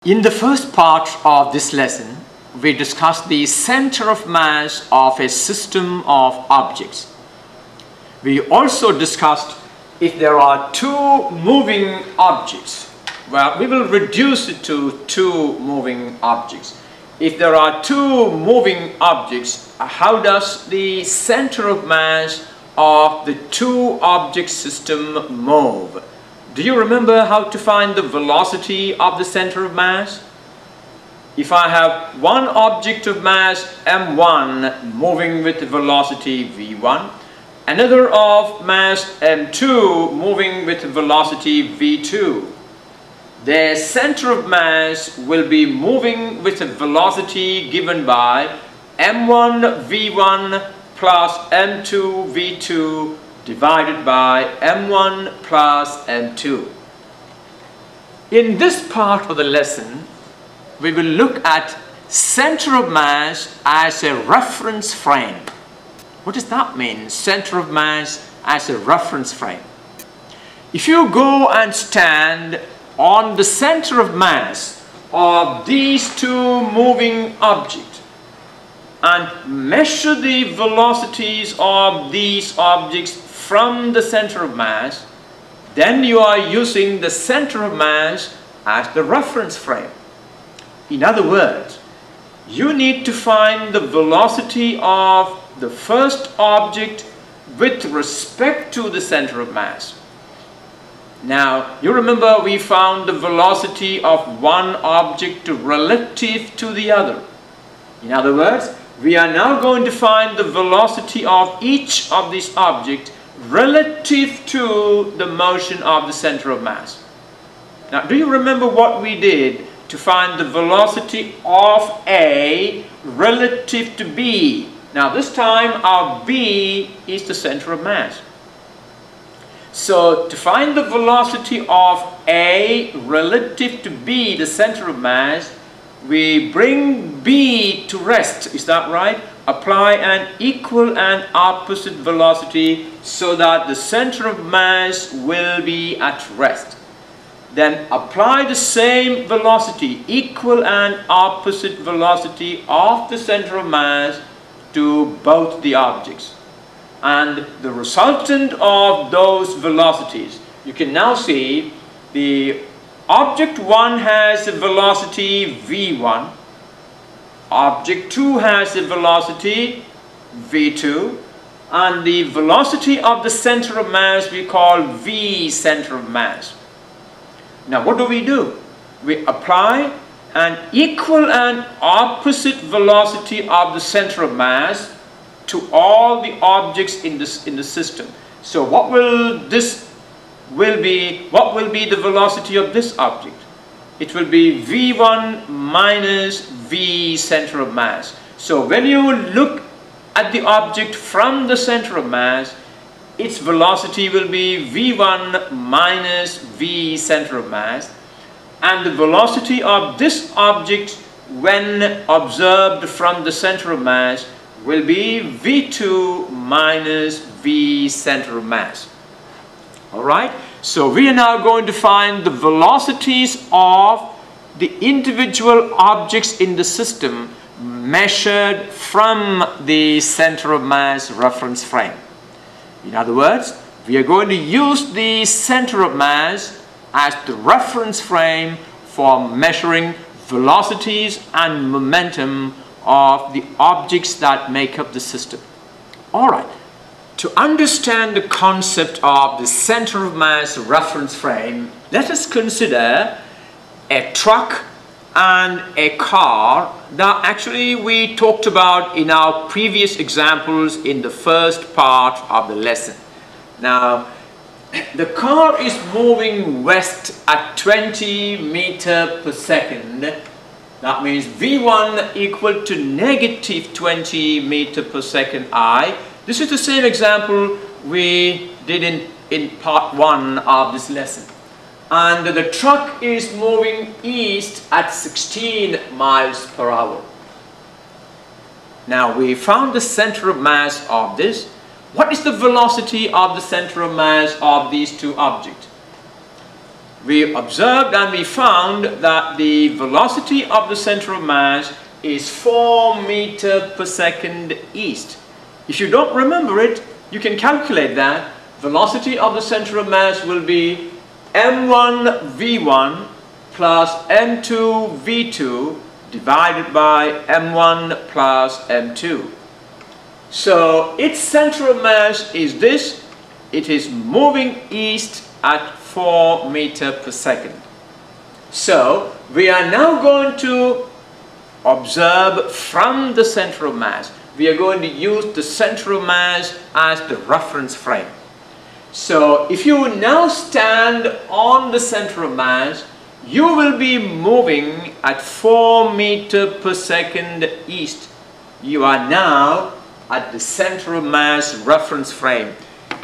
In the first part of this lesson, we discussed the center of mass of a system of objects. We also discussed if there are two moving objects. Well, we will reduce it to two moving objects. If there are two moving objects, how does the center of mass of the two object system move? Do you remember how to find the velocity of the center of mass? If I have one object of mass m1 moving with velocity v1, another of mass m2 moving with velocity v2, their center of mass will be moving with a velocity given by m1 v1 plus m2 v2 divided by m1 plus m2. In this part of the lesson, we will look at center of mass as a reference frame. What does that mean, center of mass as a reference frame? If you go and stand on the center of mass of these two moving objects and measure the velocities of these objects from the center of mass, then you are using the center of mass as the reference frame. In other words, you need to find the velocity of the first object with respect to the center of mass. Now, you remember we found the velocity of one object relative to the other. In other words, we are now going to find the velocity of each of these objects relative to the motion of the center of mass. Now, do you remember what we did to find the velocity of A relative to B? Now, this time our B is the center of mass. So, to find the velocity of A relative to B, the center of mass, we bring B to rest. Is that right? Apply an equal and opposite velocity so that the center of mass will be at rest. Then apply the same velocity, equal and opposite velocity of the center of mass to both the objects. And the resultant of those velocities, you can now see the object 1 has a velocity v1, object 2 has a velocity v2, and the velocity of the center of mass we call v center of mass. Now what do? We apply an equal and opposite velocity of the center of mass to all the objects in the system. So what will be the velocity of this object? It will be v1 minus v center of mass. So when you look at the object from the center of mass, its velocity will be v1 minus v center of mass, and the velocity of this object when observed from the center of mass will be v2 minus v center of mass. Alright, so we are now going to find the velocities of the individual objects in the system measured from the center of mass reference frame. In other words, we are going to use the center of mass as the reference frame for measuring velocities and momentum of the objects that make up the system. Alright, to understand the concept of the center of mass reference frame, let us consider a truck and a car that actually we talked about in our previous examples in the first part of the lesson. Now, the car is moving west at 20 meters per second. That means v1 equal to negative 20 meters per second I. This is the same example we did in part 1 of this lesson. And the truck is moving east at 16 miles per hour. Now we found the center of mass of this. What is the velocity of the center of mass of these two objects? We observed and we found that the velocity of the center of mass is 4 meters per second east. If you don't remember it, you can calculate that. Velocity of the center of mass will be m1 v1 plus m2 v2 divided by m1 plus m2. So its center of mass is this. It is moving east at 4 meters per second. So we are now going to observe from the center of mass. We are going to use the center of mass as the reference frame. So if you now stand on the center of mass, you will be moving at 4 meters per second east. You are now at the center of mass reference frame.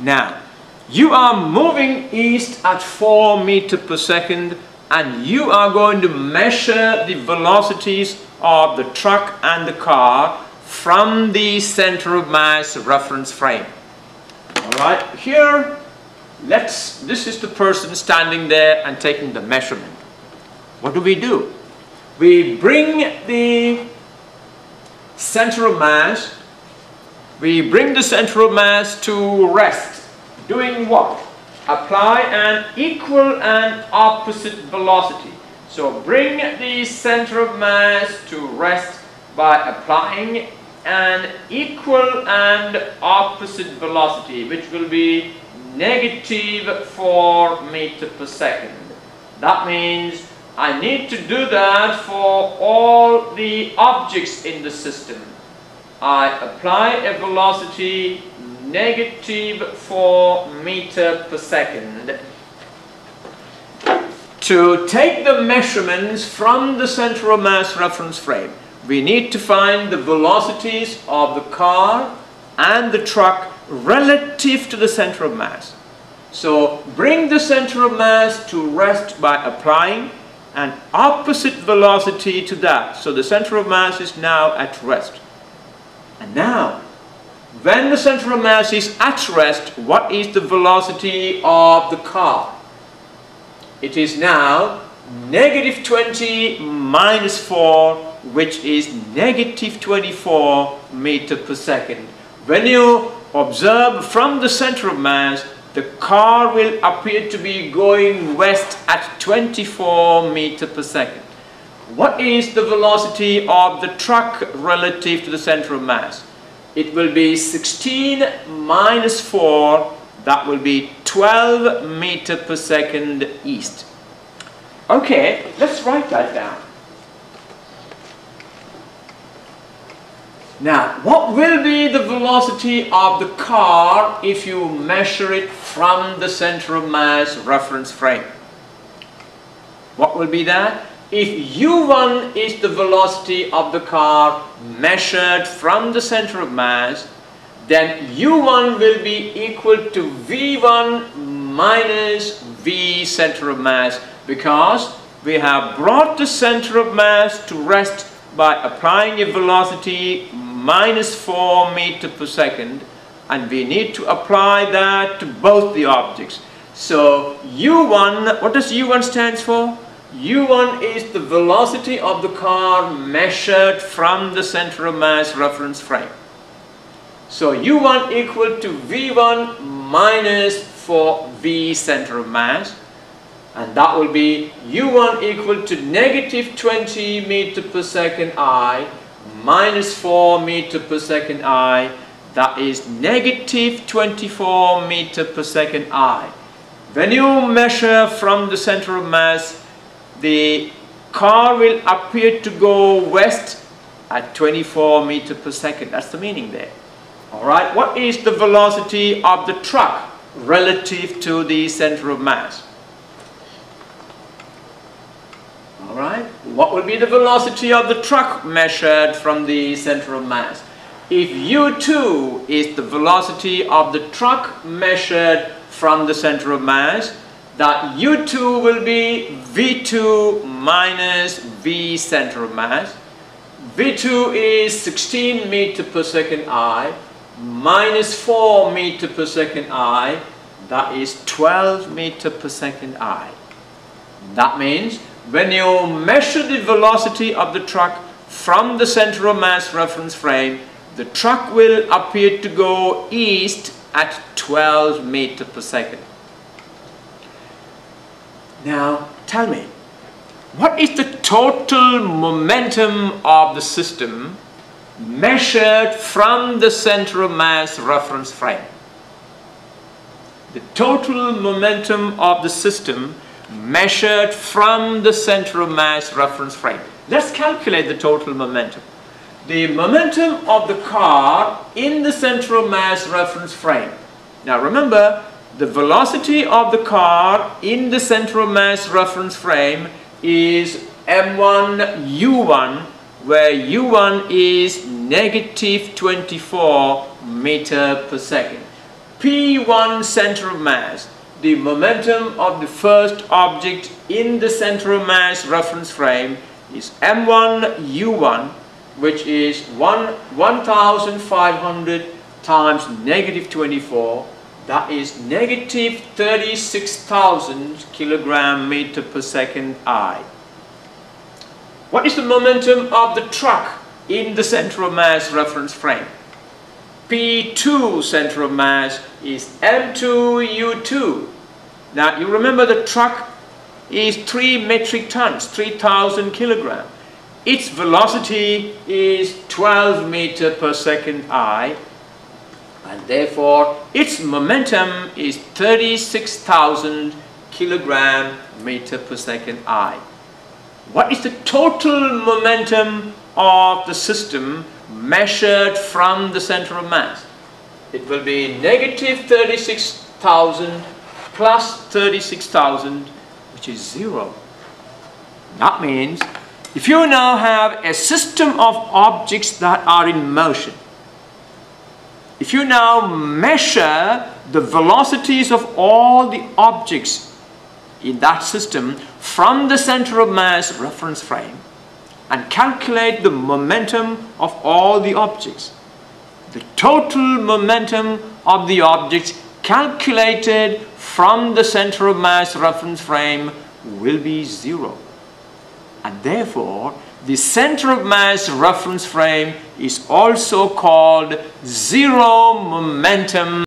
Now, you are moving east at 4 meters per second, and you are going to measure the velocities of the truck and the car from the center of mass reference frame. Alright, here, this is the person standing there and taking the measurement. What do? We bring the center of mass, to rest. Doing what? Apply an equal and opposite velocity. So bring the center of mass to rest by applying an equal and opposite velocity, which will be negative 4 meters per second. That means I need to do that for all the objects in the system. I apply a velocity negative 4 meters per second. To take the measurements from the center of mass reference frame, we need to find the velocities of the car and the truck relative to the center of mass. So bring the center of mass to rest by applying an opposite velocity to that. So the center of mass is now at rest. And now, when the center of mass is at rest, what is the velocity of the car? It is now negative 20 minus 4, which is negative 24 meters per second. When you observe from the center of mass, the car will appear to be going west at 24 meters per second. What is the velocity of the truck relative to the center of mass? It will be 16 minus 4, that will be 12 meters per second east. Okay, let's write that down. Now, what will be the velocity of the car if you measure it from the center of mass reference frame? What will be that? If u1 is the velocity of the car measured from the center of mass, then u1 will be equal to v1 minus v center of mass, because we have brought the center of mass to rest by applying a velocity minus 4 meters per second, and we need to apply that to both the objects. So u1, what does u1 stands for? u1 is the velocity of the car measured from the center of mass reference frame. So u1 equal to v1 minus 4v center of mass, and that will be u1 equal to negative 20 meters per second I minus 4 meters per second I, that is negative 24 meters per second I. When you measure from the center of mass, the car will appear to go west at 24 meters per second. That's the meaning there. Alright, what is the velocity of the truck relative to the center of mass? Alright, what will be the velocity of the truck measured from the center of mass? If u2 is the velocity of the truck measured from the center of mass, that u2 will be v2 minus v center of mass. v2 is 16 meters per second I minus 4 meters per second I, that is 12 meters per second I. That means when you measure the velocity of the truck from the center of mass reference frame, the truck will appear to go east at 12 meters per second. Now tell me, what is the total momentum of the system measured from the center of mass reference frame? The total momentum of the system measured from the center of mass reference frame. Let's calculate the total momentum. The momentum of the car in the center of mass reference frame. Now remember, the velocity of the car in the center of mass reference frame is m1 u1, where u1 is negative 24 meter per second. P1 center of mass, the momentum of the first object in the center of mass reference frame, is m1 u1, which is 1,500 times negative 24. That is negative 36,000 kilogram meter per second I. What is the momentum of the truck in the center of mass reference frame? P2 center of mass is m2 u2. Now you remember the truck is 3 metric tons, 3,000 kilograms. Its velocity is 12 meter per second I, and therefore its momentum is 36,000 kilogram meter per second I. What is the total momentum of the system measured from the center of mass? It will be negative 36,000 plus 36,000, which is 0. That means if you now have a system of objects that are in motion, if you now measure the velocities of all the objects in that system from the center of mass reference frame and calculate the momentum of all the objects, the total momentum of the objects calculated from the center of mass reference frame will be 0. And therefore, the center of mass reference frame is also called zero momentum